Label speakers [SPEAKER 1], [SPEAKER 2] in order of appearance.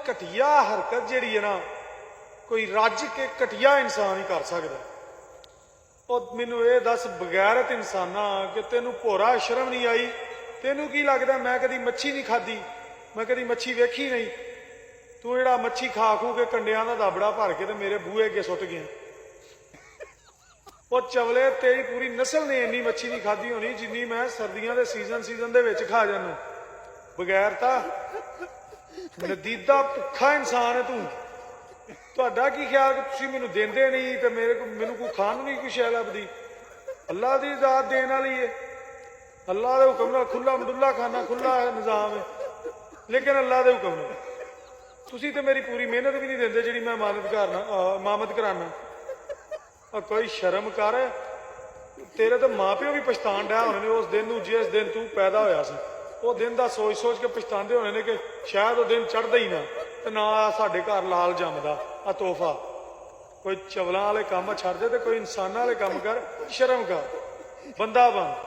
[SPEAKER 1] घटिया हरकत जिहड़ी है ना कोई रज के घटिया इंसान ही कर सकता। और मैनू ये दस बगैरत इंसाना कि तेनू भोरा शर्म नहीं आई, तेनू की लगता मैं कदी मच्छी नहीं खाधी, मैं कदी मच्छी वेखी नहीं, तू जेड़ा मच्छी खा खू के कंडियां दा दाबड़ा भर के ते मेरे बूहे अगे सुट गया। और चवले तेरी पूरी नस्ल ने इन्नी मच्छी नहीं खाधी होनी जिन्नी मैं सर्दियों के सीजन दे विच खा जाना। बगैरता नदीदा भुखा इंसान है तू। तुहाडा की ख्याल कि तुसीं मैनू देंदे नहीं ते मैनू कोई खाण नूं नहीं कोई शै लभदी। अल्लाह दी ज़ात देण वाली है, अल्लाह दे हुक्म नाल खुला मंडुला खाना खुला निज़ाम है, लेकिन अल्लाह दे हुक्म नाल तुसीं ते मेरी पूरी मेहनत भी नहीं देंदे जिहड़ी मैं मामद कराना। और कोई शर्म कर, तेरे तो माँ प्यो भी पछतान डे होने ने उस दिन नूं जिस दिन तू पैदा होया सी। वो दिन का सोच सोच के पछताते होने ने कि शायद वो दिन चढ़ता ही ना ते ना साडे घर लाल जमदा आ तोहफा। कोई चवलों वाले काम छड्ड दे ते कोई इंसानां वाले काम कर, शर्म कर, बंदा बन।